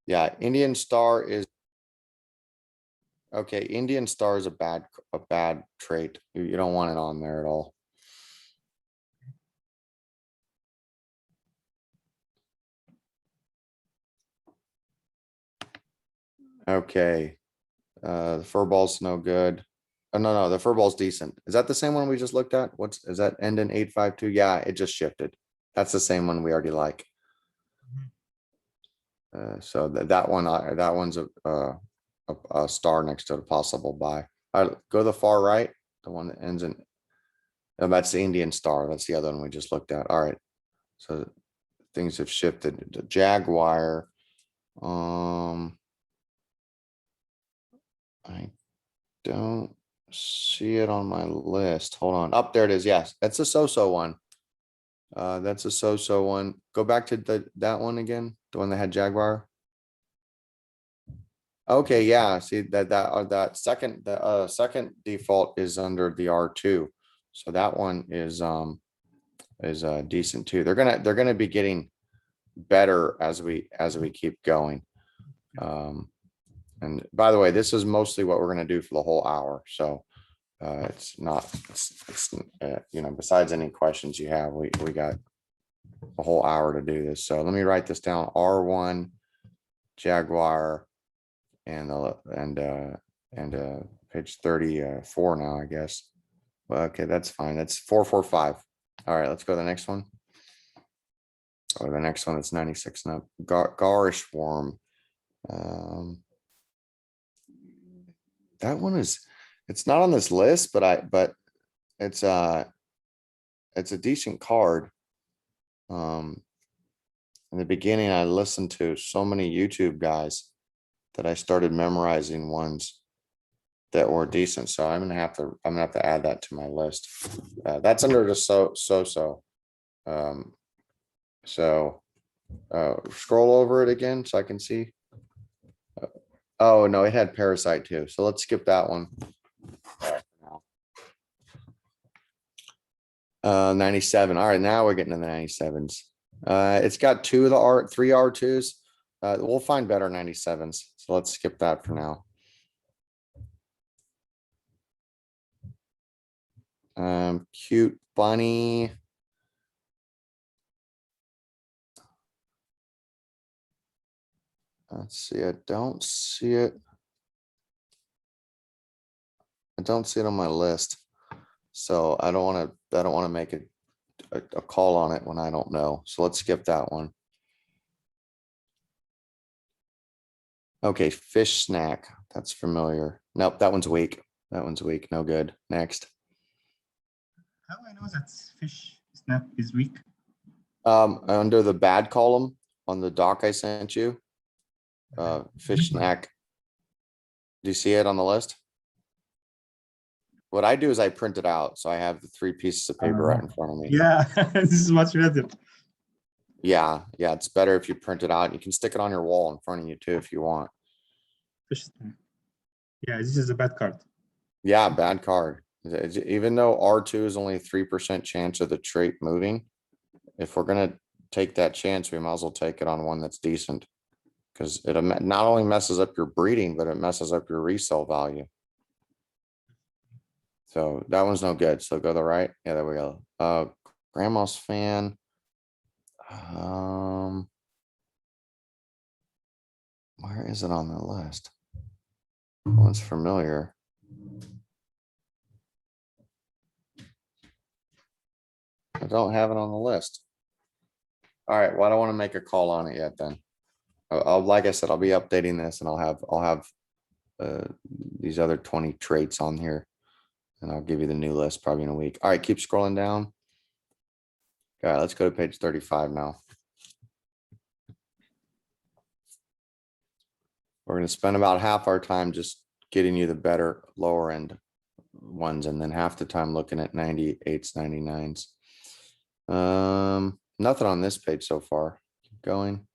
Yeah, Indian Star is. Okay, Indian Star is a bad trait. You don't want it on there at all. Okay. The fur ball's no good. Oh, no, the fur ball's decent. Is that the same one we just looked at? Is that end in 852? Yeah, it just shifted. That's the same one we already like. So that one's a star next to a possible buy. All right, go to the far right, the one that ends in. Oh, that's the Indian Star. That's the other one we just looked at. All right. So things have shifted. The Jaguar. I don't see it on my list. Hold on. Up there it is. Yes, that's a so-so one. That's a so-so one. Go back to that one again, the one that had Jaguar. Okay, yeah, see that second default is under the R2. So that one is decent too. They're gonna be getting better as we keep going. And by the way, this is mostly what we're gonna do for the whole hour. So it's not, you know, besides any questions you have, we got a whole hour to do this. So let me write this down. R1 Jaguar and page 34 now, I guess. Well, okay, that's fine. That's 445. All right, let's go to the next one. Or the next one that's 96 and up. Garish worm. That one is, it's not on this list, but it's a decent card. In the beginning, I listened to so many YouTube guys that I started memorizing ones that were decent. So I'm gonna have to add that to my list. That's under the so. Scroll over it again so I can see. Oh no, it had Parasite too. So let's skip that one. 97. All right, now we're getting to the 97s. It's got three R2s. We'll find better 97s. So let's skip that for now. Cute bunny. Let's see. I don't see it. I don't see it on my list. So I don't want to make a call on it when I don't know. So let's skip that one. Okay, fish snack. That's familiar. Nope, that one's weak. That one's weak. No good. Next. How I know that fish snap is weak? Under the bad column on the doc I sent you. Fish snack. Do you see it on the list? What I do is I print it out. So I have the 3 pieces of paper right in front of me. Yeah, this is much better. Yeah, it's better if you print it out. You can stick it on your wall in front of you too if you want. Fish snap. Yeah, this is a bad card. Yeah, bad card. Even though R2 is only 3% chance of the trait moving, if we're gonna take that chance, we might as well take it on one that's decent. Because it not only messes up your breeding, but it messes up your resale value. So that one's no good. So go to the right. Yeah, there we go. Grandma's fan. Where is it on the list? That one's familiar. I don't have it on the list. All right. Well, I don't want to make a call on it yet then. Like I said, I'll be updating this and I'll have these other 20 traits on here and I'll give you the new list probably in a week. All right, keep scrolling down. All right, let's go to page 35 now. We're going to spend about half our time just getting you the better lower end ones and then half the time looking at 98s, 99s. Nothing on this page so far. Keep going.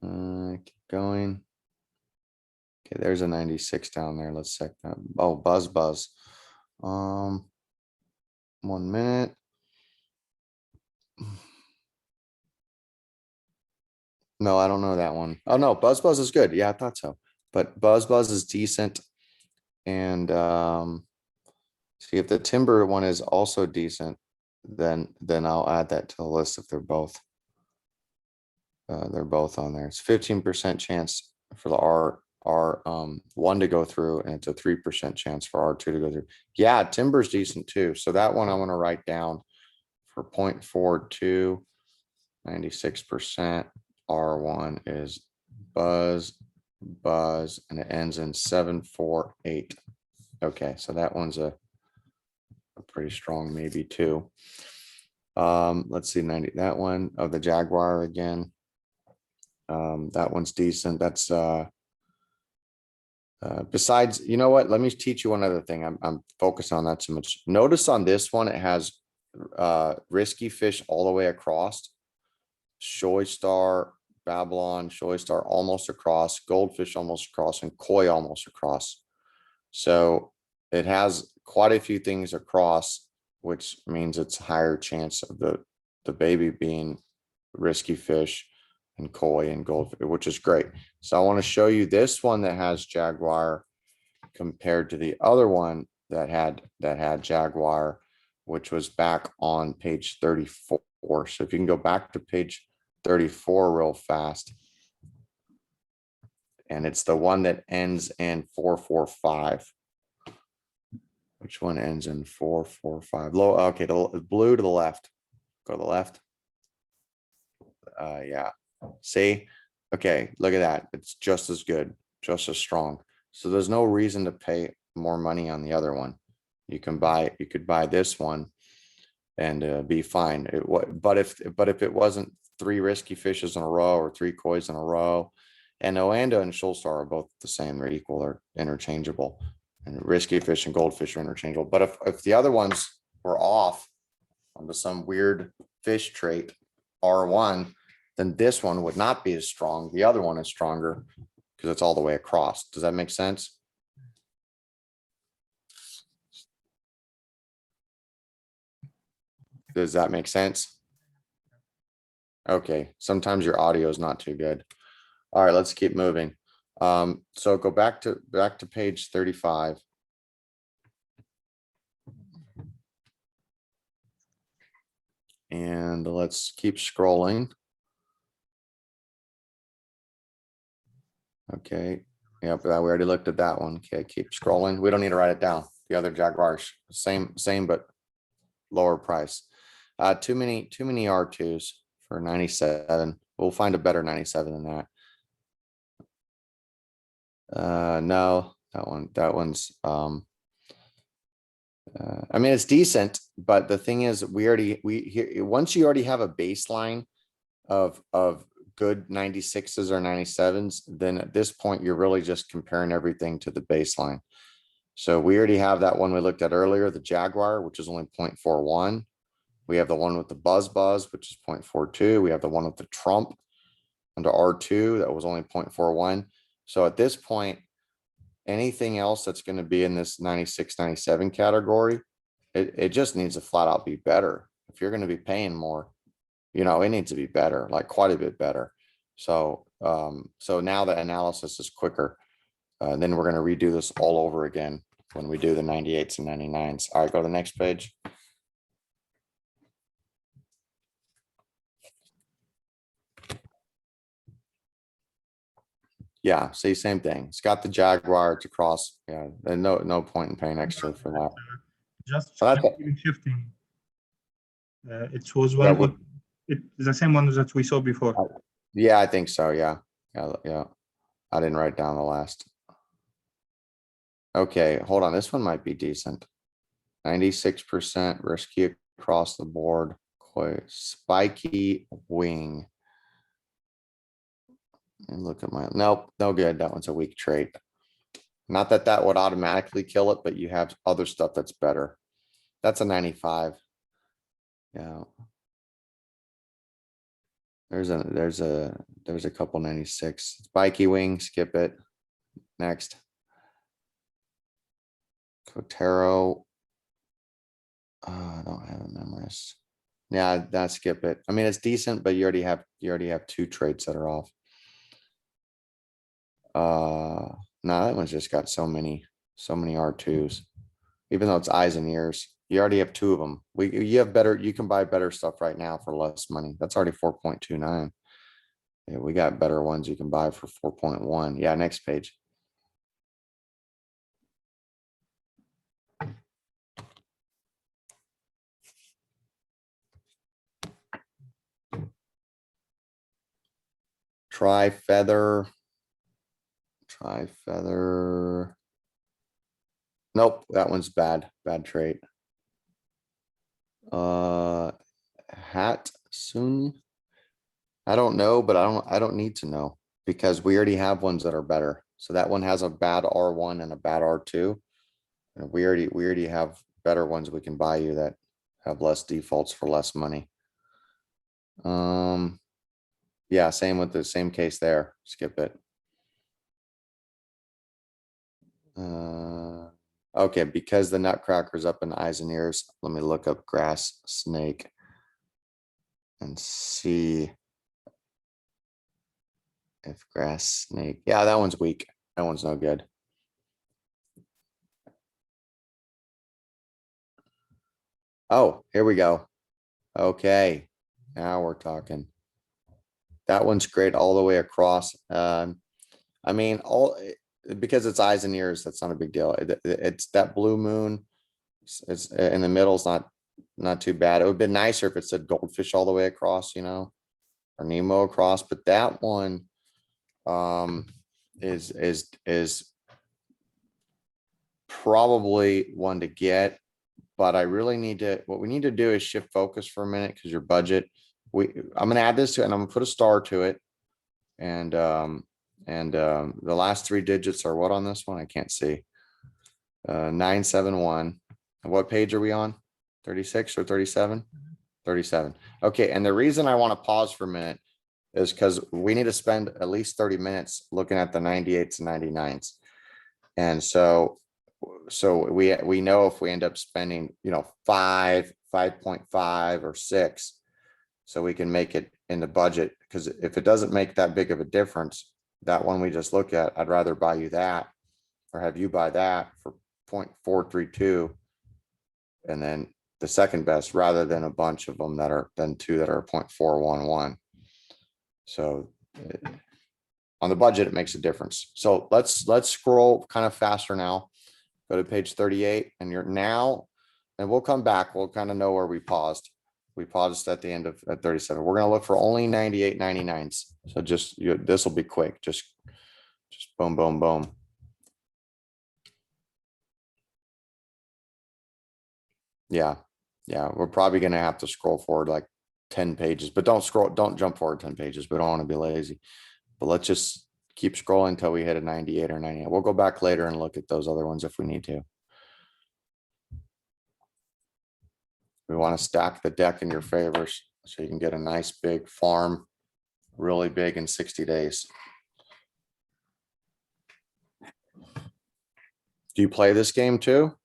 Keep going. Okay, there's a 96 down there. Let's check that. Oh, buzz. 1 minute. No, I don't know that one. Oh, no, Buzz Buzz is good. Yeah, I thought so. But Buzz Buzz is decent. And see if the Timber one is also decent, then I'll add that to the list if they're both. They're both on there. It's 15% chance for the R1 to go through, and it's a 3% chance for R2 to go through. Yeah, Timber's decent too. So that one I want to write down for 0.42, 96%. R1 is Buzz, and it ends in 748. Okay, so that one's a pretty strong maybe too. Let's see, 90, that one of the Jaguar again. That one's decent. That's besides, you know what? Let me teach you one other thing. I'm focused on that too much. Notice on this one, it has Risky Fish all the way across. Shoy Star, Babylon, Shoy Star almost across, Goldfish almost across, and Koi almost across. So it has quite a few things across, which means it's higher chance of the baby being Risky Fish and Koi and Goldfish, which is great. So I want to show you this one that has Jaguar compared to the other one that had Jaguar, which was back on page 34. So if you can go back to page 34 real fast. And it's the one that ends in 445. Which one ends in 445? Low. Okay, the blue to the left. Go to the left. Yeah. See? Okay, look at that. It's just as good, just as strong. So there's no reason to pay more money on the other one. You could buy this one and be fine. But if it wasn't 3 Risky Fishes in a row or 3 Kois in a row, and Oanda and Shoalstar are both the same, they're equal, they're interchangeable. And Risky Fish and Goldfish are interchangeable. But if the other ones were off onto some weird fish trait, R1, then this one would not be as strong. The other one is stronger because it's all the way across. Does that make sense? Does that make sense? Okay, sometimes your audio is not too good. All right, let's keep moving. So go back to page 35. And let's keep scrolling. Okay, yep, we already looked at that one. Okay, keep scrolling. We don't need to write it down. The other Jaguars, same, but lower price. Too many R2s for 97. We'll find a better 97 than that. No, that one's I mean, it's decent, but the thing is, once you already have a baseline of good 96s or 97s, then at this point, you're really just comparing everything to the baseline. So we already have that one we looked at earlier, the Jaguar, which is only 0.41. We have the one with the Buzz, which is 0.42. We have the one with the Trump under R2 that was only 0.41. So at this point, anything else that's going to be in this 96, 97 category, it just needs to flat out be better. If you're going to be paying more, you know, it needs to be better, like quite a bit better. So, so now the analysis is quicker. Then we're going to redo this all over again when we do the 98s and 99s. All right, go to the next page. Yeah, see, same thing. It's got the Jaguar, it's across. Yeah, and no point in paying extra for that. Just So that's even shifting. It was Yeah, one. It's the same one that we saw before. Yeah, I think so. Yeah. Yeah. I didn't write down the last. Okay, hold on. This one might be decent. 96% risky across the board. Quite spiky wing. And look at my, nope, no good. That one's a weak trait. Not that that would automatically kill it, but you have other stuff that's better. That's a 95. Yeah. There's a couple 96. Spiky wing, skip it. Next. Cotero. I don't have a memorized. Yeah, that skip it. I mean, it's decent, but you already have two traits that are off. No, that one's just got so many R2s. Even though it's eyes and ears, you already have two of them. You have better, you can buy better stuff right now for less money. That's already 4.29. Yeah, we got better ones you can buy for 4.1. Yeah, next page. Try feather. Try feather. Nope, that one's bad. Bad trait. Hat soon. I don't know, but I don't need to know because we already have ones that are better. So that one has a bad R1 and a bad R2. And we already have better ones we can buy you that have less defaults for less money. Yeah, same with the same case there. Skip it. Okay, because the nutcracker's up in eyes and ears, let me look up grass snake and see if grass snake. Yeah, that one's weak. That one's no good. Oh, here we go. Okay, now we're talking. That one's great all the way across. I mean, because it's eyes and ears, that's not a big deal. It's that blue moon. It's in the middle. It's not too bad. It would have been nicer if it said goldfish all the way across, you know, or Nemo across. But that one, is probably one to get. But I really need to. What we need to do is shift focus for a minute because your budget. I'm gonna add this to it, and I'm gonna put a star to it. And the last three digits are what on this one? I can't see. 971. What page are we on? 36 or 37? 37. Okay, and the reason I want to pause for a minute is because we need to spend at least 30 minutes looking at the 98s and 99s. And so we know if we end up spending, 5.5 or 6, so we can make it in the budget, because if it doesn't make that big of a difference, that one we just look at, I'd rather buy you that or have you buy that for 0.432. And then the second best, rather than a bunch of them that are two that are 0.411. So on the budget, it makes a difference. So let's scroll kind of faster now. Go to page 38 and you're now, and we'll come back. We'll kind of know where we paused. We paused at the end of at 37. We're going to look for only 98, 99s. So just this will be quick. Just boom, boom, boom. Yeah. Yeah. We're probably going to have to scroll forward like 10 pages, but don't jump forward 10 pages. We don't want to be lazy, but let's just keep scrolling until we hit a 98 or 98. We'll go back later and look at those other ones if we need to. We want to stack the deck in your favors so you can get a nice big farm, really big in 60 days. Do you play this game too?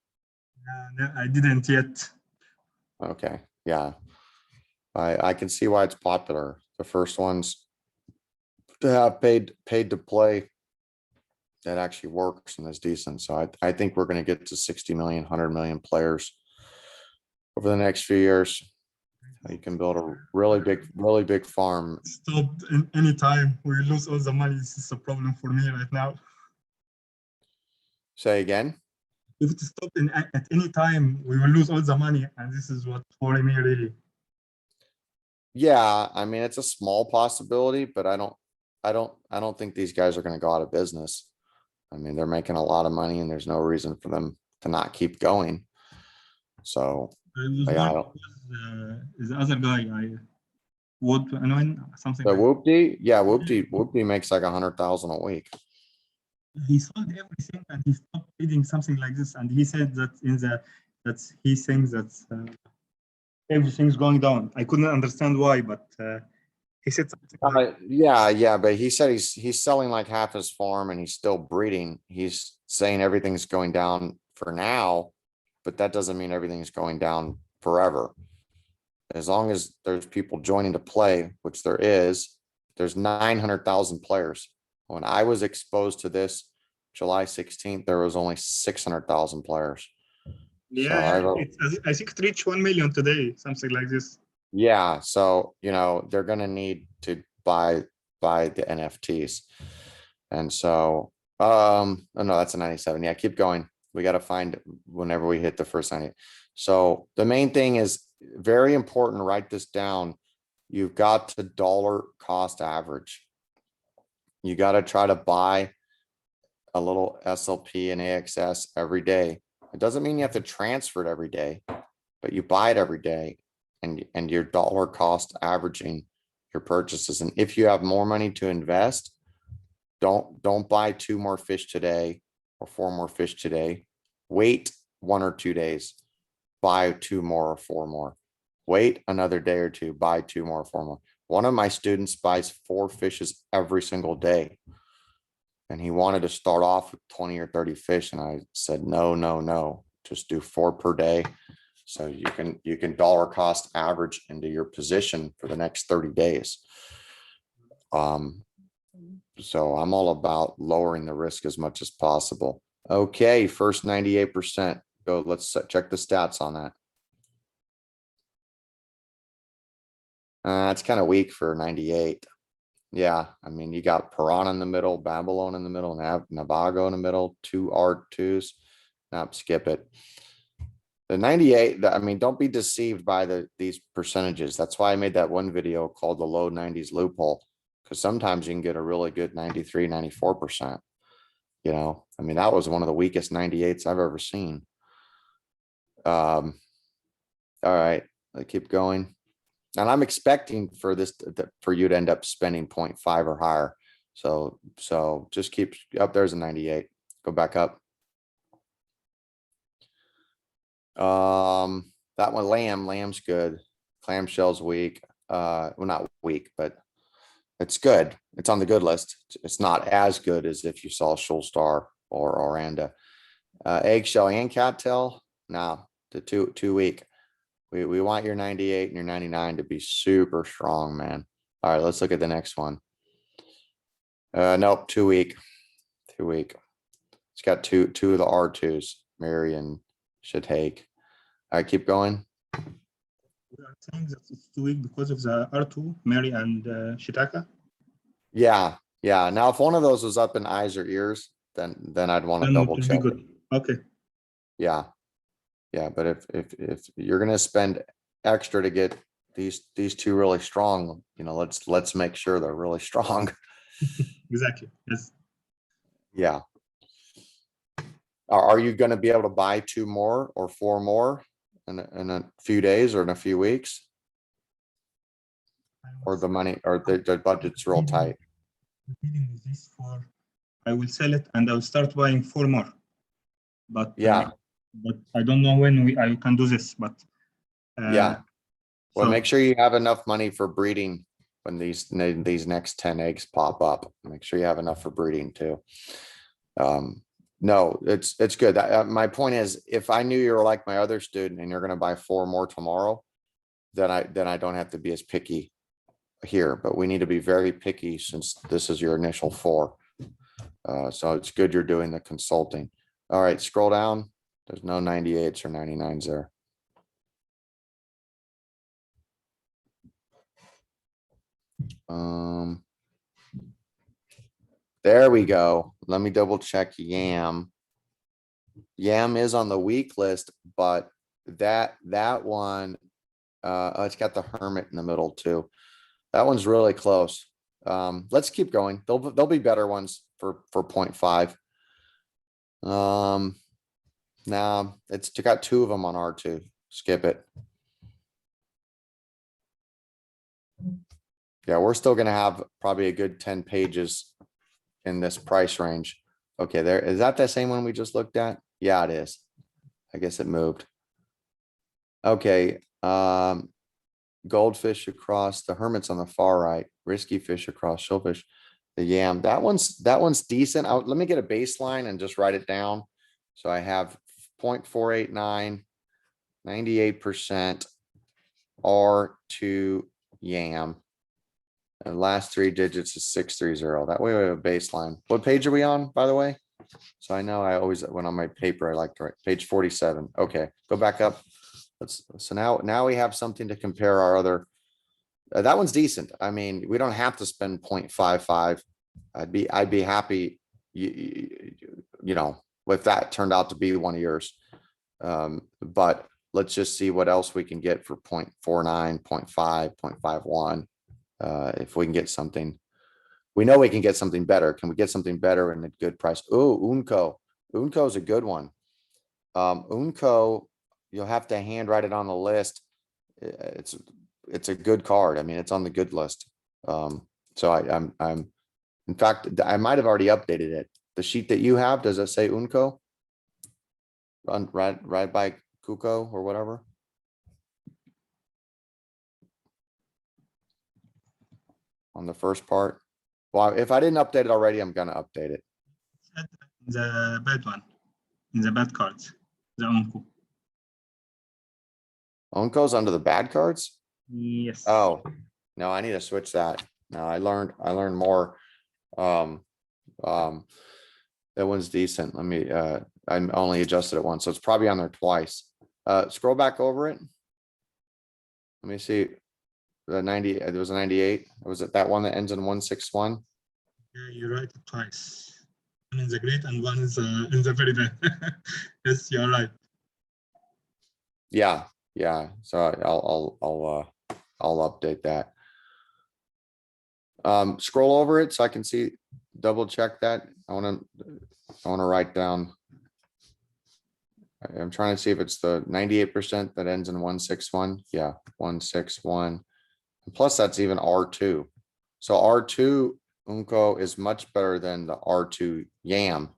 No, I didn't yet. Okay, yeah. I can see why it's popular. The first ones to have paid to play that actually works and is decent. So I think we're going to get to 60 million, 100 million players over the next few years. You can build a really big farm. Stop in any time we lose all the money. This is a problem for me right now. Say again. If it stopped at any time, we will lose all the money, and this is what worries me really. Yeah, I mean it's a small possibility, but I don't think these guys are going to go out of business. I mean, they're making a lot of money, and there's no reason for them to not keep going. So the other guy, would annoying something. The like Whoopty, yeah, Whoopty makes like 100,000 a week. he sold everything and he stopped reading something like this, and he said that he thinks that everything's going down. I couldn't understand why, but he said something like, Yeah, but he said he's selling like half his farm and he's still breeding. He's saying everything's going down for now, but that doesn't mean everything's going down forever. as long as there's people joining to play, which there is, there's 900,000 players. When I was exposed to this July 16th, there was only 600,000 players. Yeah, yeah. I think it reached 1 million today, something like this. Yeah, so they're gonna need to buy the NFTs. And so oh no, that's a 97. Yeah, keep going. We got to find whenever we hit the first 90. So the main thing is very important, write this down. You've got to dollar cost average. You got to try to buy a little SLP and AXS every day. It doesn't mean you have to transfer it every day, but you buy it every day and your dollar cost averaging your purchases. And if you have more money to invest, don't buy 2 more fish today or 4 more fish today. Wait 1 or 2 days, buy 2 more or 4 more. Wait another day or 2, buy 2 more or 4 more. One of my students buys 4 fishes every single day. And he wanted to start off with 20 or 30 fish. And I said, no, just do 4 per day. So you can dollar cost average into your position for the next 30 days. So I'm all about lowering the risk as much as possible. Okay, first 98%. Go, let's check the stats on that. It's kind of weak for 98. Yeah, I mean, you got Piranha in the middle, Babylon in the middle, Navago in the middle, 2 R2s. Nope, skip it. The 98, I mean, don't be deceived by these percentages. That's why I made that one video called the low 90s loophole, because sometimes you can get a really good 93, 94%. I mean, that was one of the weakest 98s I've ever seen. All right, let's keep going. And I'm expecting for for you to end up spending 0.5 or higher. So just keep up. There's a 98. Go back up. That one, lamb's good. Clamshell's weak. Well, not weak, but it's good. It's on the good list. It's not as good as if you saw Schulstar or Oranda. Eggshell and cattail. No, the too weak. We want your 98 and your 99 to be super strong, man. All right, let's look at the next one. Nope, too weak. Too weak. It's got two of the R2s, Mary and Shitake. All right, keep going. We are saying that it's too weak because of the R2, Mary and Shitaka. Yeah. Now, if one of those was up in eyes or ears, then I'd want to double check. Good. Okay. Yeah, but if you're gonna spend extra to get these 2 really strong, let's make sure they're really strong. Exactly. Yes. Yeah. Are you going to be able to buy 2 more or 4 more in a few days or in a few weeks? Or the money or the budget's real tight? This I will sell it and I'll start buying 4 more. But yeah, but I don't know when I can do this. But yeah. Well, make sure you have enough money for breeding when these next 10 eggs pop up. Make sure you have enough for breeding too. No, it's good. My point is, if I knew you were like my other student and you're going to buy 4 more tomorrow, then I don't have to be as picky here. But we need to be very picky since this is your initial 4. So it's good you're doing the consulting. All right, scroll down. There's no 98s or 99s there. There we go. Let me double check Yam. Yam is on the weak list, but that one, it's got the hermit in the middle too. That one's really close. Let's keep going. There'll be better ones for 0.5. Nah, it's got 2 of them on R2. Skip it. Yeah, we're still gonna have probably a good 10 pages in this price range. Okay, there is that the same one we just looked at? Yeah, it is. I guess it moved. Okay, goldfish across, the hermit's on the far right, risky fish across, shellfish, the yam. That one's decent. Let me get a baseline and just write it down. So I have 0.489, 98%. R2 YAM. And last three digits is 630. That way we have a baseline. What page are we on, by the way? So I know I always, when on my paper, I like to write page 47. Okay, go back up. So now we have something to compare our other. That one's decent. I mean, we don't have to spend 0.55. I'd be happy, you know, if that turned out to be one of yours. But let's just see what else we can get for 0.49, 0.5, 0.51. If we can get something, we know we can get something better. Can we get something better and a good price? Oh, Unco. Unco is a good one. Unco, you'll have to handwrite it on the list. It's a good card. I mean, it's on the good list. So I'm in fact, I might have already updated it. The sheet that you have, does it say Unco? Run right by Kuko or whatever. On the first part. Well, if I didn't update it already, I'm gonna update it. The bad one, in the bad cards, the Unco. Unco's under the bad cards? Yes. Oh, no, I need to switch that. No, I learned more. That one's decent. Let me, I only adjusted it once, so it's probably on there twice. Scroll back over it. Let me see. The 90, there was a 98. Was it that one that ends in 161? Yeah, you write it twice. One in the great and one is in the very bad. Yes, you're right. Yeah, yeah. So I'll update that. Scroll over it so I can see, double check that. I want to write down. I'm trying to see if it's the 98% that ends in 161. Yeah, 161. Plus that's even R2. So R2 Unco is much better than the R2 YAM.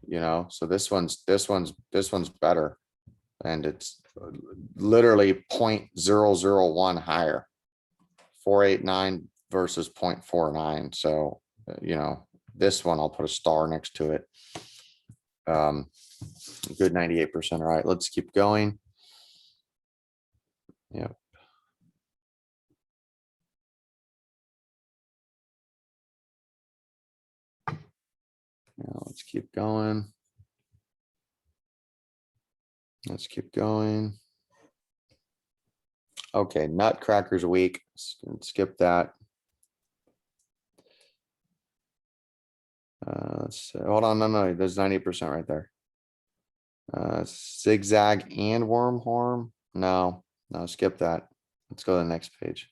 You know, so this one's better. And it's literally 0.001 higher. 489 versus 0.49. So, you know, this one I'll put a star next to it. Good 98%. All right, let's keep going. Yep. Now let's keep going. Let's keep going. Okay, Nutcracker's week. Skip that. Let's hold on. No, there's 90% right there. Zigzag and Wormhorn. No, skip that. Let's go to the next page.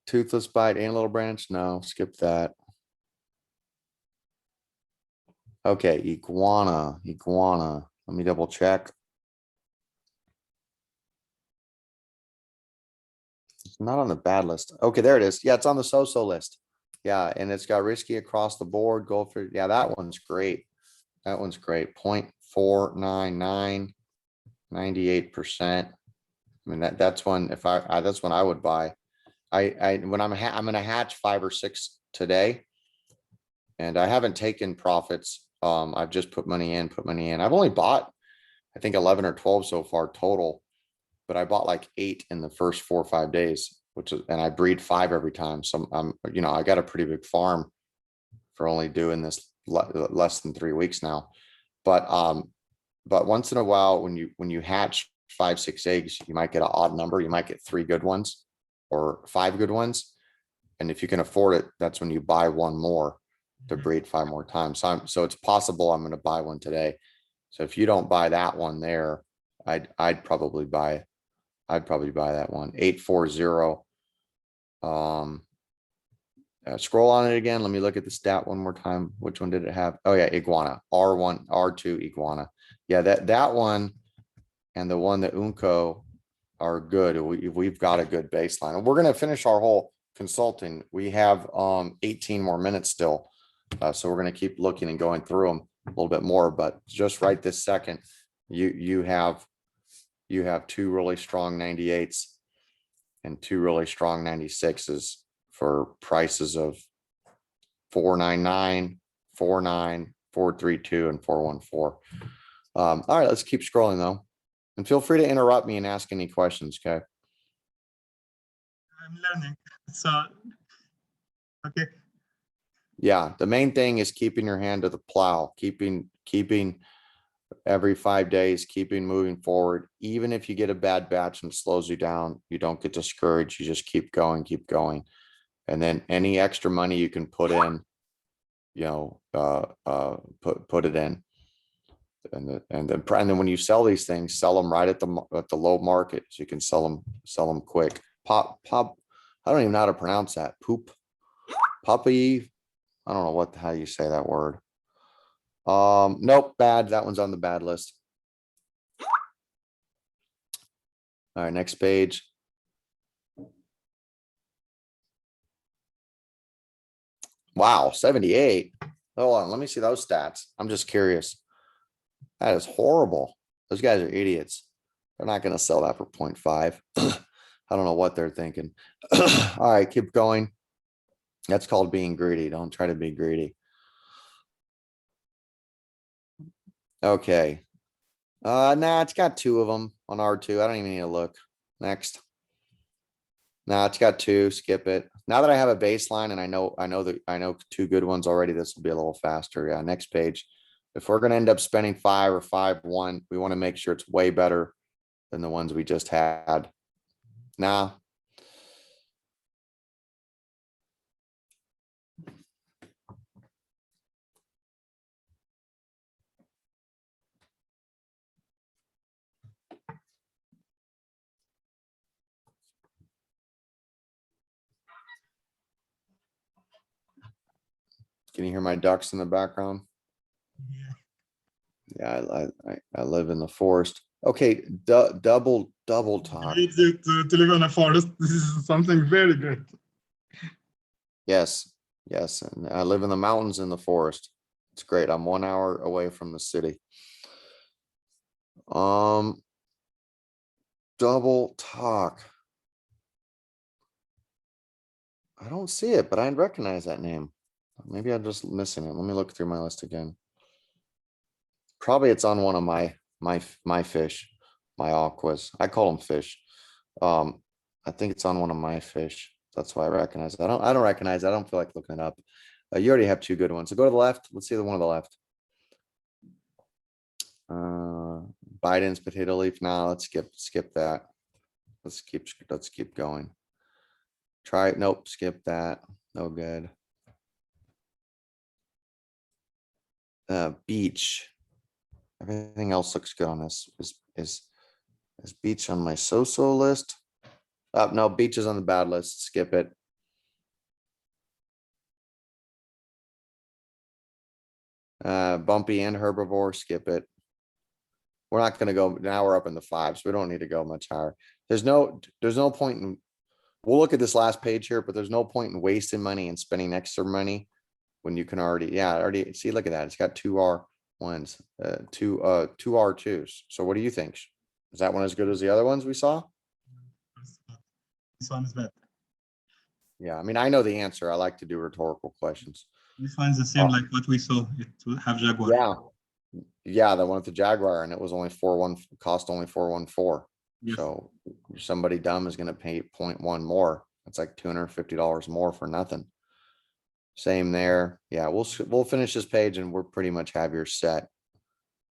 Toothless Bite and Little Branch. No, skip that. Okay, Iguana. Let me double check. It's not on the bad list. Okay, there it is. Yeah, it's on the so-so list. Yeah, and it's got risky across the board. Go for, yeah, that one's great. That one's great. 0.499, 98%. I mean, that's one, if that's one I would buy. When I'm gonna hatch 5 or 6 today. And I haven't taken profits. I've just put money in. I've only bought, I think 11 or 12 so far total, but I bought like 8 in the first 4 or 5 days, which is, and I breed 5 every time. So I'm, you know, I got a pretty big farm for only doing this less than 3 weeks now. But once in a while, when you hatch 5, 6 eggs, you might get an odd number. You might get 3 good ones or 5 good ones. And if you can afford it, that's when you buy one more to breed 5 more times. So it's possible I'm going to buy one today. So if you don't buy that one there, I'd probably buy that one. 840. Scroll on it again. Let me look at the stat one more time. Which one did it have? Oh yeah, Iguana. R1, R2 Iguana. Yeah, that one and the one that Unco are good. We've got a good baseline. And we're going to finish our whole consulting. We have 18 more minutes still. So we're going to keep looking and going through them a little bit more, but just right this second, you have 2 really strong 98s and 2 really strong 96s for prices of 499, 49, 432, and 414. All right, let's keep scrolling though. And feel free to interrupt me and ask any questions, okay? I'm learning. So, okay. Yeah, the main thing is keeping your hand to the plow, keeping every 5 days, keeping moving forward. Even if you get a bad batch and it slows you down, you don't get discouraged. You just keep going. And then any extra money you can put in, you know, put it in. And then when you sell these things, sell them right at the low market, so you can sell them quick. Pop, I don't even know how to pronounce that. Puppy. I don't know how you say that word. Nope, bad. That one's on the bad list. All right, next page. Wow, 78. Hold on, let me see those stats. I'm just curious. That is horrible. Those guys are idiots. They're not going to sell that for 0.5. I don't know what they're thinking. All right, keep going. That's called being greedy. Don't try to be greedy. Okay. Nah, it's got 2 of them on R2. I don't even need to look. Next. Nah, it's got 2. Skip it. Now that I have a baseline and I know 2 good ones already, this will be a little faster. Yeah, next page. If we're going to end up spending 5 or 5-1, we want to make sure it's way better than the ones we just had. Nah. Can you hear my ducks in the background? Yeah. Yeah, I live in the forest. Okay, double talk. Great to live in a forest. This is something very great. Yes, and I live in the mountains in the forest. It's great. I'm 1 hour away from the city. Double talk. I don't see it, but I recognize that name. Maybe I'm just missing it. Let me look through my list again. Probably it's on one of my fish, my aquas. I call them fish. I think it's on one of my fish. That's why I recognize it. I don't recognize it. I don't feel like looking it up. You already have 2 good ones. So go to the left. Let's see the one on the left. Biden's potato leaf. Now let's skip that. Let's keep going. Try it. Nope, skip that. No good. Beach. Everything else looks good on this. Is beach on my so-so list? No, beach is on the bad list. Skip it. Bumpy and herbivore. Skip it. We're not going to go now. We're up in the 5s. We don't need to go much higher. There's no point in. We'll look at this last page here, but there's no point in wasting money and spending extra money when you can already see. Look at that. It's got 2 R1s, 2 R2s. So what do you think? Is that one as good as the other ones we saw? This one is better. Yeah, I mean, I know the answer. I like to do rhetorical questions. This one's the same like what we saw. It will have Jaguar. Yeah, the one with the Jaguar, and it was only 4.1, cost only 414. Yes. So somebody dumb is going to pay 0.1 more. That's like $250 more for nothing. Same there. Yeah, we'll finish this page and we're pretty much have your set.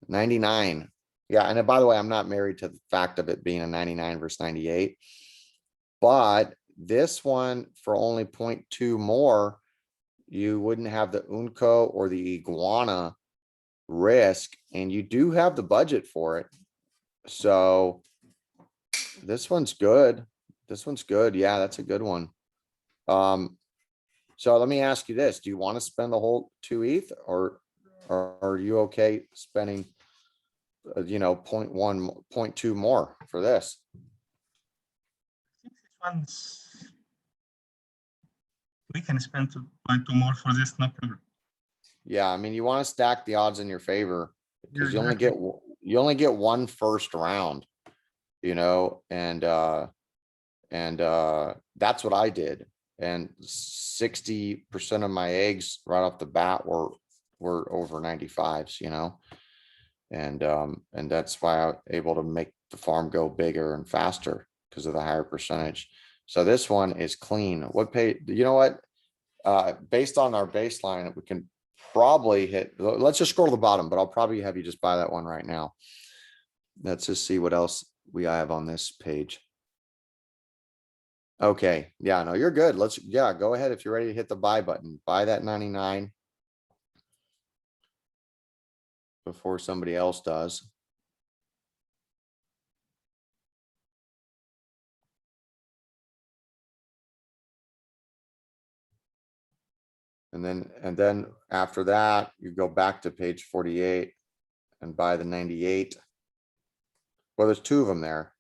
99. Yeah, and by the way, I'm not married to the fact of it being a 99 versus 98. But this one for only 0.2 more, you wouldn't have the Unco or the Iguana risk, and you do have the budget for it. So this one's good. Yeah, that's a good one. So let me ask you this. Do you want to spend the whole 2 ETH or are you okay spending, 0.1, 0.2 more for this? We can spend 2.2 more for this, no problem. Yeah, I mean, you want to stack the odds in your favor because Yeah, you only get 1 first round, and that's what I did. and 60% of my eggs right off the bat were over 95s, you know? And that's why I was able to make the farm go bigger and faster because of the higher percentage. So this one is clean. What page, you know what? Based on our baseline, we can probably hit, let's just scroll to the bottom, but I'll probably have you just buy that one right now. Let's just see what else we have on this page. Okay, yeah, no, you're good. Let's, yeah, go ahead. If you're ready to hit the buy button, buy that 99 before somebody else does. And then after that, you go back to page 48 and buy the 98. Well, there's two of them there.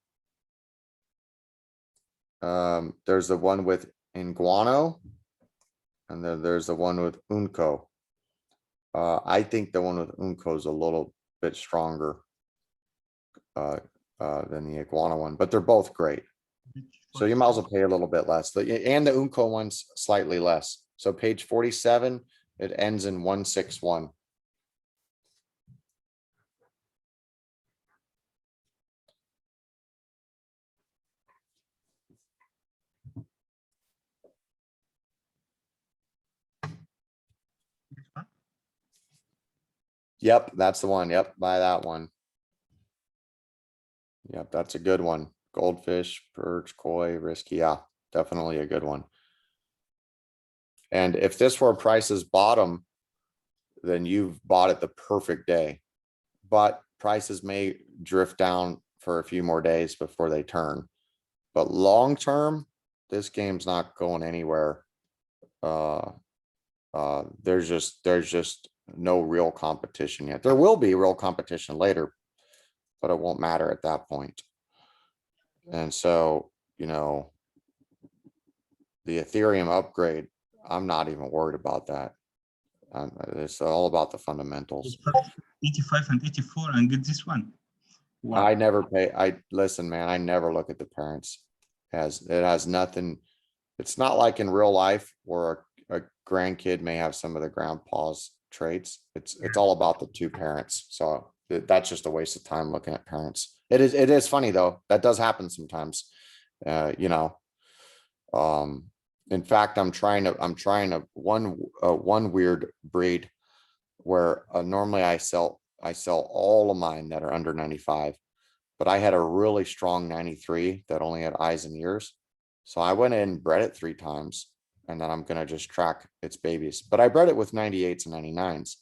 There's the one with Iguano, and then there's the one with Unco. I think the one with Unco is a little bit stronger than the Iguana one, but they're both great. So you might as well pay a little bit less. And the Unco one's slightly less. So page 47, it ends in 161. Yep, that's the one. Yep, buy that one. Yep, that's a good one. Goldfish, perch, koi, risky. Yeah, definitely a good one. And if this were price's bottom, then you've bought it the perfect day. But prices may drift down for a few more days before they turn. But long term, this game's not going anywhere. There's just no real competition yet. There will be real competition later, but it won't matter at that point. And so, you know, the Ethereum upgrade, I'm not even worried about that. It's all about the fundamentals. 85 and 84 and get this one. Wow. I never pay. Listen, man, I never look at the parents. It has nothing. It's not like in real life where a grandkid may have some of the grandpa's traits. It's all about the two parents. So that's just a waste of time looking at parents. It is funny though. That does happen sometimes. You know, in fact, I'm trying to one weird breed where normally I sell all of mine that are under 95, but I had a really strong 93 that only had eyes and ears. So I went in and bred it 3 times, and then I'm going to just track its babies. But I bred it with 98s and 99s.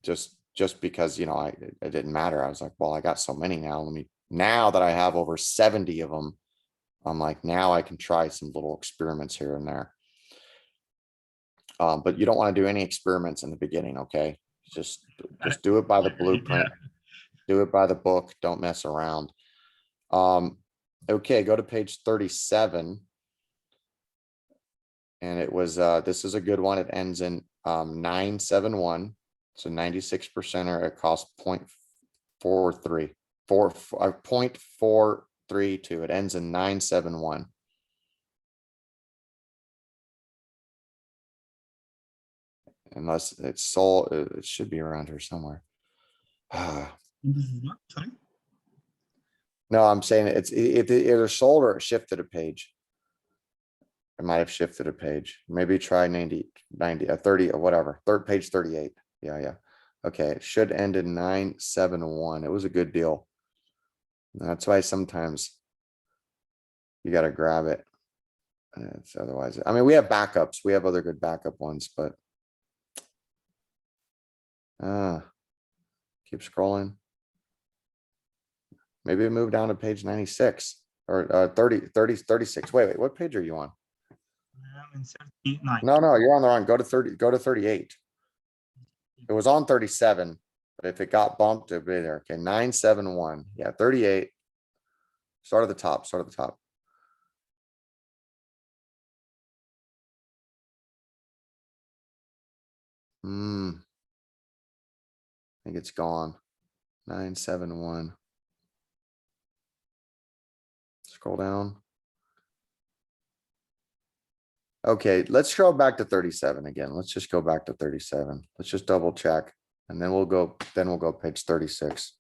Just because, you know, it didn't matter. I was like, well, I got so many now. Now that I have over 70 of them, I'm like, now I can try some little experiments here and there. But you don't want to do any experiments in the beginning. Okay. Just do it by the blueprint, do it by the book. Don't mess around. Okay. Go to page 37. And it was, this is a good one. It ends in 971. So 96%, or it costs 0.432. It ends in 971. Unless it's sold, it should be around here somewhere. Sorry? No, I'm saying it's either sold or it shifted a page. It might have shifted a page. Maybe try 90, 30 or whatever. Page 38. Yeah. Okay, it should end in 971. It was a good deal. That's why sometimes you got to grab it. It's otherwise, I mean, we have backups. We have other good backup ones, but keep scrolling. Maybe move down to page 96 or 36. Wait, what page are you on? I'm in 39. No, you're on the wrong. Go to 30, go to 38. It was on 37, but if it got bumped, it'd be there. Okay, 971. Yeah, 38. Start at the top. I think it's gone. 971. Scroll down. Okay, let's go back to 37 again. Let's just go back to 37. Let's just double check. And then we'll go page 36.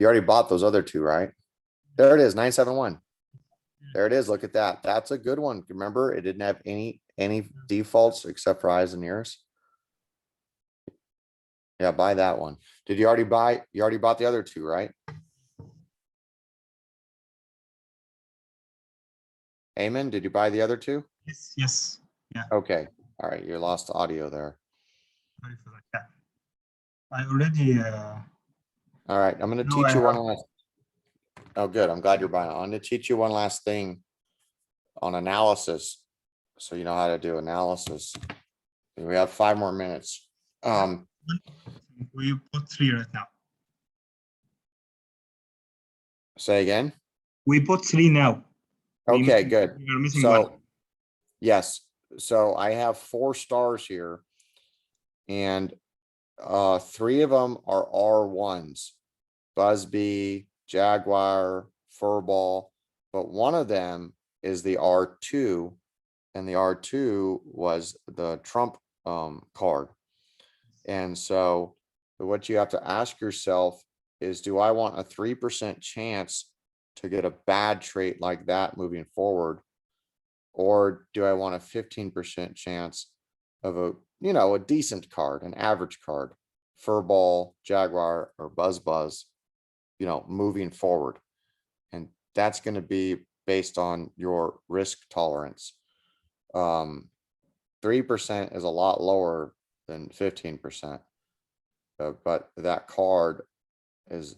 You already bought those other two, right? There it is, 971. There it is. Look at that. That's a good one. Remember, it didn't have any defaults except for eyes and ears. Yeah, buy that one. Did you already buy? You already bought the other two, right? Amen. Did you buy the other two? Yes, yes. Yeah. Okay. All right. You lost audio there. Sorry for that. Yeah. I already All right. I'm going to know I teach you one have last. Oh, good. I'm glad you're buying. I'm going to teach you one last thing on analysis. So you know how to do analysis. We have 5 more minutes. we put 3 right now. Say again. We put 3 now. Okay, good. We are missing So, one. yes. So I have 4 stars here. And 3 of them are R1s. Busby, Jaguar, Furball. But one of them is the R2. And the R2 was the Trump card. And so what you have to ask yourself is, do I want a 3% chance to get a bad trait like that moving forward? Or do I want a 15% chance of a decent card, an average card, Furball, Jaguar, or Buzz, moving forward? And that's going to be based on your risk tolerance. 3% is a lot lower than 15%. But that card is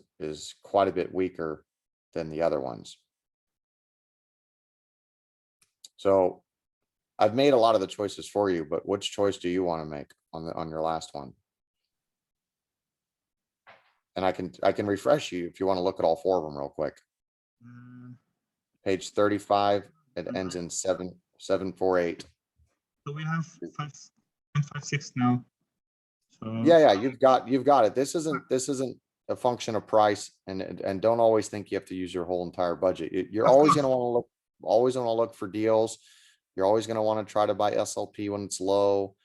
quite a bit weaker than the other ones. So I've made a lot of the choices for you, but which choice do you want to make on your last one? And I can refresh you if you want to look at all 4 of them real quick. Page 35, it ends in 7748. So we have 5.56 now. So Yeah, you've got it. This isn't a function of price, and don't always think you have to use your whole entire budget. You're Of always course. going to look for deals. You're always going to want to try to buy SLP when it's low,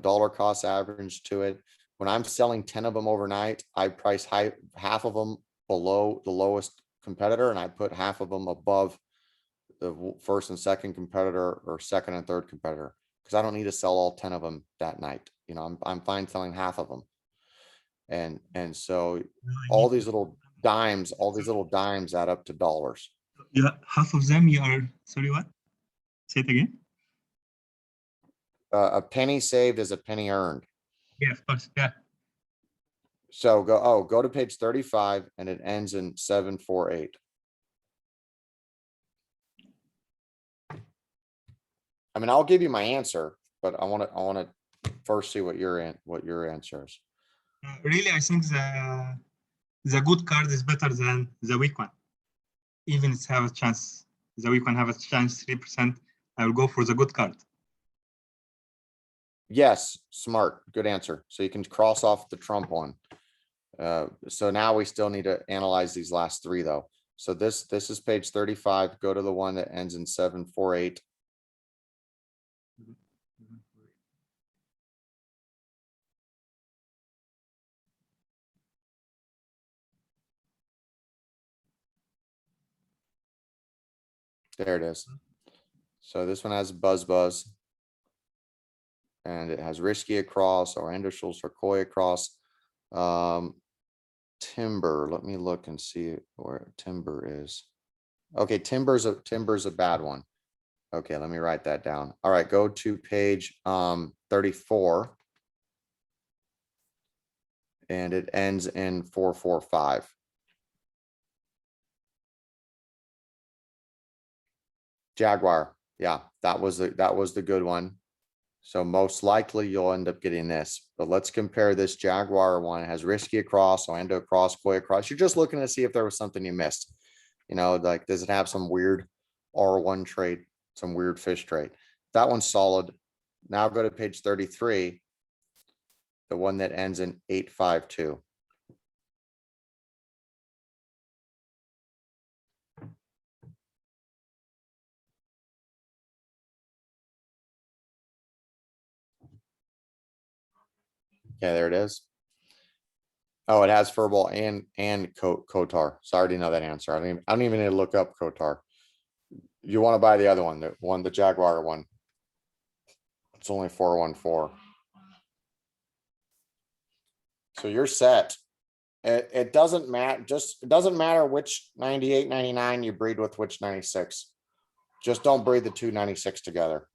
dollar cost average to it. When I'm selling 10 of them overnight, I price half of them below the lowest competitor, and I put half of them above the first and second competitor, or second and third competitor, because I don't need to sell all 10 of them that night. I'm fine selling half of them. And so all these little dimes add up to dollars. Yeah, half of them you are, sorry, what? Say it again. A penny saved is a penny earned. Yeah, of course. Yeah. So go to page 35, and it ends in 748. I mean, I'll give you my answer, but I want to first see what your answer is. Really, I think the good card is better than the weak one. Even it's have a chance. The weak one have a chance 3%. I will go for the good card. Yes, smart, good answer. So you can cross off the Trump one. So now we still need to analyze these last 3 though. So this is page 35. Go to the one that ends in 748. There it is. So this one has Buzz, and it has Risky across, or Enderschul's Turquoise across. Timber, let me look and see where Timber is. Okay, Timber's a bad one. Okay, let me write that down. All right, go to page 34. And it ends in 445. Jaguar. Yeah, that was the good one. So most likely you'll end up getting this, but let's compare this Jaguar one. It has Risky across, Orlando across, Koi across. You're just looking to see if there was something you missed. Like, does it have some weird R1 trait, some weird fish trait? That one's solid. Now go to page 33. the one that ends in 852. Yeah, there it is. Oh, it has Furball and Kotar. So I already know that answer. I don't even need to look up Kotar. You want to buy the other one, the Jaguar one. It's only 414. So you're set. It doesn't matter. It doesn't matter which 98, 99 you breed with which 96. Just don't breed the two 96 together.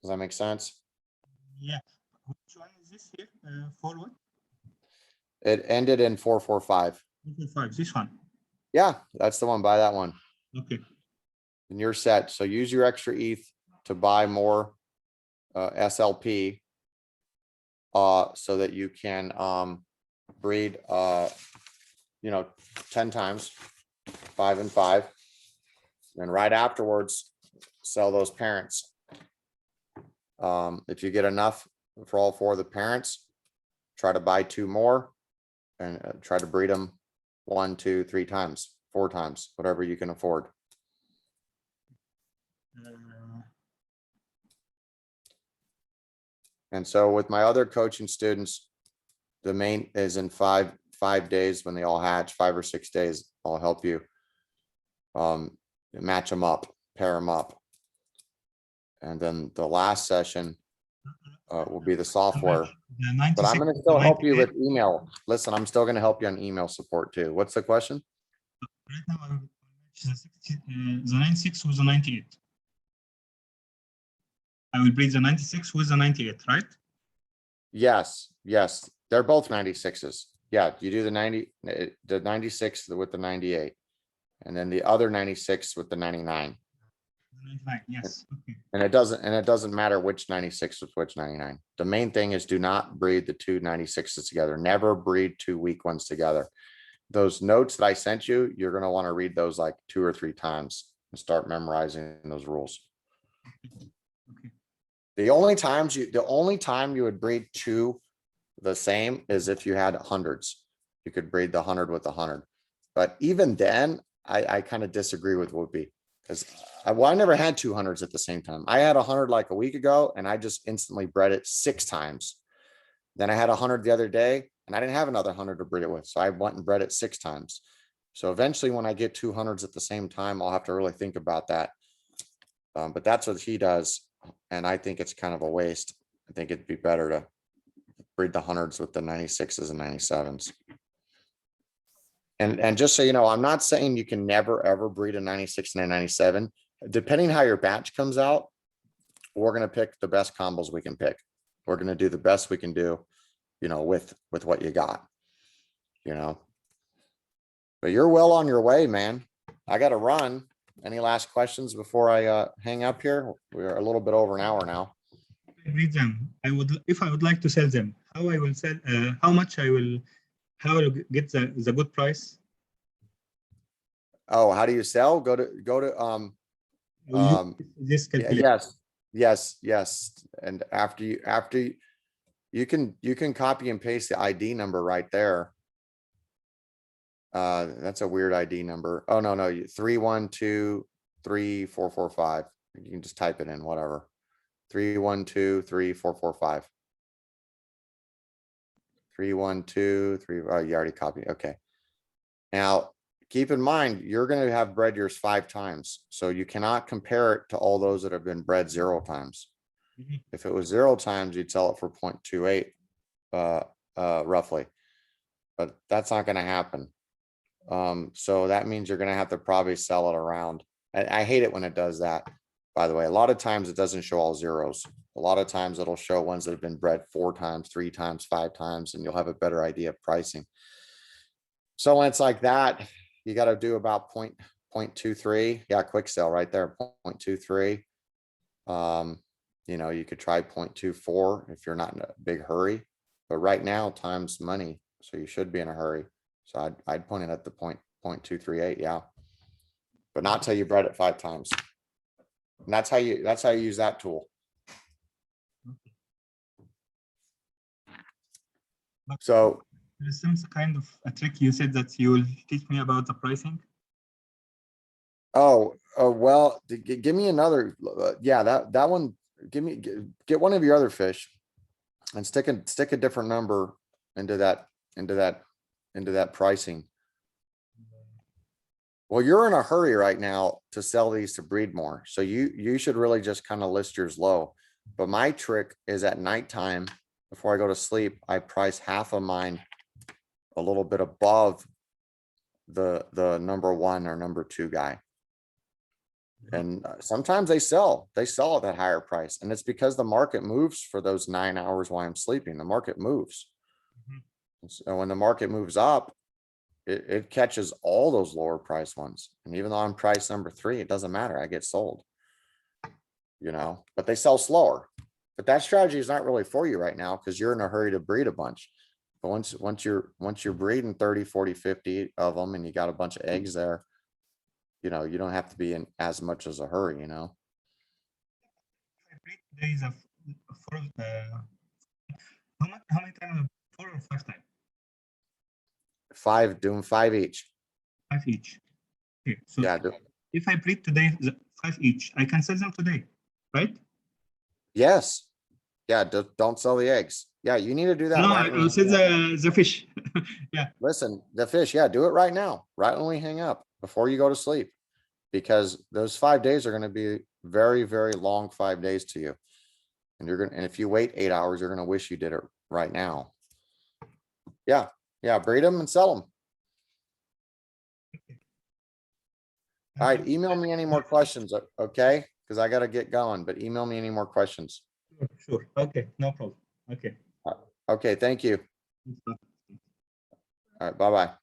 Does that make sense? Yeah. Which one is this here? 4 what? It ended in 445. 445. This one. Yeah, that's the one. Buy that one. Okay. And you're set. So use your extra ETH to buy more SLP so that you can breed 10 times, 5 and 5. And right afterwards, sell those parents. If you get enough for all 4 of the parents, try to buy 2 more and try to breed them 1, 2, 3 times, 4 times, whatever you can afford. And so with my other coaching students, the main is in 5 days when they all hatch, 5 or 6 days, I'll help you match them up, pair them up. And then the last session will be the software. But I'm going to still help you with email. Listen, I'm still going to help you on email support too. What's the question? Right now, I'm the 96 with the 98. I will breed the 96 with the 98, right? Yes, yes. They're both 96s. Yeah, you do the 96 with the 98. And then the other 96 with the 99. 99, yes. Okay. And it doesn't matter which 96 with which 99. The main thing is do not breed the two 96s together. Never breed 2 weak ones together. Those notes that I sent you, you're going to want to read those like 2 or 3 times and start memorizing those rules. Okay. The only time you would breed 2 the same is if you had hundreds. You could breed the 100 with the 100. But even then, I kind of disagree with Whoopi because I never had 200s at the same time. I had 100 like a week ago and I just instantly bred it 6 times. Then I had 100 the other day and I didn't have another 100 to breed it with. So I went and bred it 6 times. So eventually when I get 200s at the same time, I'll have to really think about that. But that's what he does. And I think it's kind of a waste. I think it'd be better to breed the 100s with the 96s and 97s. And just so you know, I'm not saying you can never, ever breed a 96 and a 97. Depending how your batch comes out, we're going to pick the best combos we can pick. We're going to do the best we can do, with what you got, But you're well on your way, man. I got to run. Any last questions before I hang up here? We're a little bit over an hour now. Breed them. If I would like to sell them, how I will sell, how much I will get the good price. Oh, how do you sell? Go to this calculation. yes. And after you can copy and paste the ID number right there. That's a weird ID number. Oh no, 3123445. You can just type it in, whatever. 3123445. 3123. Oh, you already copied. Okay. Now keep in mind, you're going to have bred yours 5 times. So you cannot compare it to all those that have been bred 0 times. Mm-hmm. If it was 0 times, you'd sell it for 0.28 roughly, but that's not going to happen. So that means you're going to have to probably sell it around. I hate it when it does that. By the way, a lot of times it doesn't show all zeros. A lot of times it'll show ones that have been bred 4 times, 3 times, 5 times, and you'll have a better idea of pricing. So when it's like that, you got to do about 0.23. Yeah, quick sell right there, 0.23. You could try 0.24 if you're not in a big hurry, but right now time's money, so you should be in a hurry. So I'd point it at the 0.238, yeah, but not till you bred it 5 times. And that's how you use that tool. So, There's some kind of a trick you said that you will teach me about the pricing. oh, well, give me another, yeah, that one, get one of your other fish. And stick a different number into that pricing. Well, you're in a hurry right now to sell these to breed more. So you should really just kind of list yours low. But my trick is at nighttime, before I go to sleep, I price half of mine a little bit above the number 1 or number 2 guy. And sometimes they sell at that higher price. And it's because the market moves for those 9 hours while I'm sleeping. The market moves. So when the market moves up, it catches all those lower price ones. And even though I'm price number 3, it doesn't matter. I get sold, but they sell slower. But that strategy is not really for you right now because you're in a hurry to breed a bunch. But once you're breeding 30, 40, 50 of them and you got a bunch of eggs there, you don't have to be in as much as a hurry, I breed today is a 4, how many times? 4 or 5 times? 5, doing 5 each. 5 each. Okay, so Yeah. if I breed today 5 each, I can sell them today, right? Yes. Yeah. Don't sell the eggs. Yeah. You need to do that. No, Right when I we said hang up. the fish. Yeah. Listen, the fish. Yeah. Do it right now, right when we hang up before you go to sleep, because those 5 days are going to be very, very long 5 days to you. And and if you wait 8 hours, you're going to wish you did it right now. Yeah. Yeah. Breed them and sell them. All right. Email me any more questions. Okay. Because I got to get going, but email me any more questions. Sure. Okay. No problem. Okay. Okay. Thank you. All right. Bye-bye.